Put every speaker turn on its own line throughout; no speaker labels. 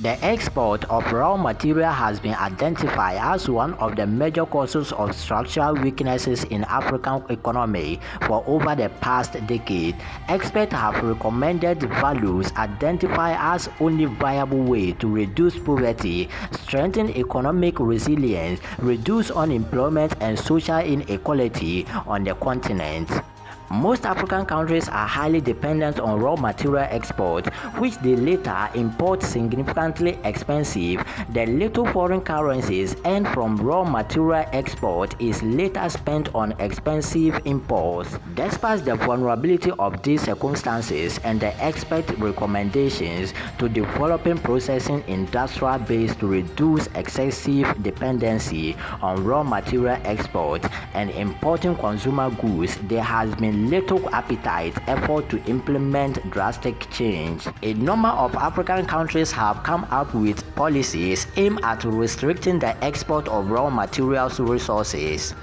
The export of raw material has been identified as one of the major causes of structural weaknesses in African economy for over the past decade. Experts have recommended values identified as only viable way to reduce poverty, strengthen economic resilience, reduce unemployment and social inequality on the continent. Most African countries are highly dependent on raw material export, which they later import significantly expensive. The little foreign currencies earned from raw material export is later spent on expensive imports. Despite the vulnerability of these circumstances and the expert recommendations to developing processing industrial base to reduce excessive dependency on raw material export and importing consumer goods, there has been little appetite effort to implement drastic change. A number of African countries have come up with policies aimed at restricting the export of raw materials resources.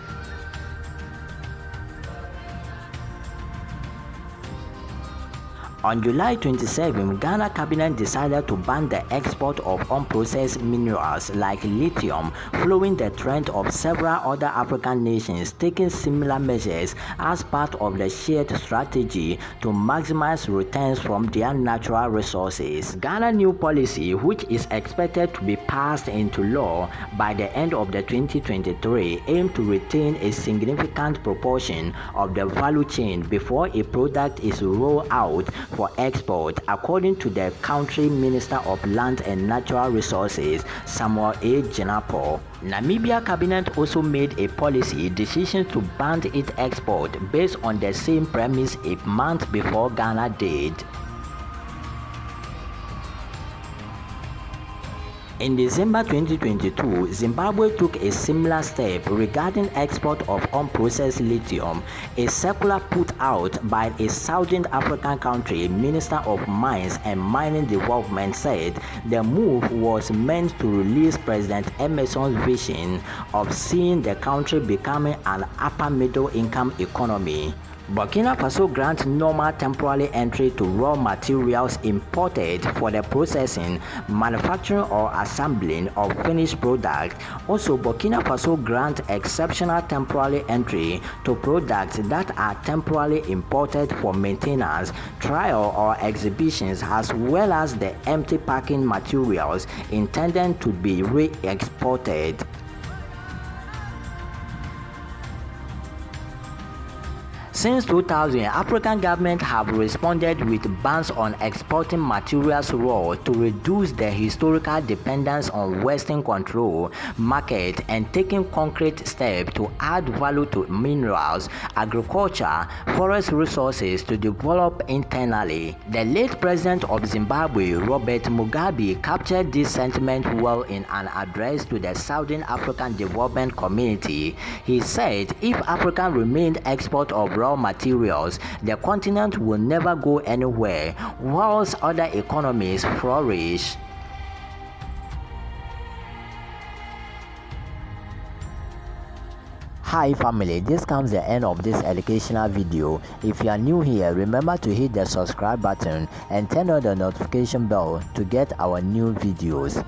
On July 27, Ghana cabinet decided to ban the export of unprocessed minerals like lithium, following the trend of several other African nations taking similar measures as part of the shared strategy to maximize returns from their natural resources. Ghana's new policy, which is expected to be passed into law by the end of the 2023, aims to retain a significant proportion of the value chain before a product is rolled out for export, according to the country Minister of Land and Natural Resources, Samuel A. Jinapor. Namibia cabinet also made a policy decision to ban its export based on the same premise a month before Ghana did. In December 2022, Zimbabwe took a similar step regarding export of unprocessed lithium. A circular put out by a Southern African country Minister of Mines and Mining Development said the move was meant to release President Emerson's vision of seeing the country becoming an upper middle income economy. Burkina Faso grants normal temporary entry to raw materials imported for the processing, manufacturing or assembling of finished products. Also, Burkina Faso grants exceptional temporary entry to products that are temporarily imported for maintenance, trial or exhibitions, as well as the empty packing materials intended to be re-exported. Since 2000, African governments have responded with bans on exporting materials raw to reduce their historical dependence on Western control market and taking concrete steps to add value to minerals, agriculture, forest resources to develop internally. The late president of Zimbabwe, Robert Mugabe, captured this sentiment well in an address to the Southern African Development Community. He said, if Africa remained export of raw materials, the continent will never go anywhere, whilst other economies flourish. Hi family, this comes the end of this educational video. If you are new here, remember to hit the subscribe button and turn on the notification bell to get our new videos.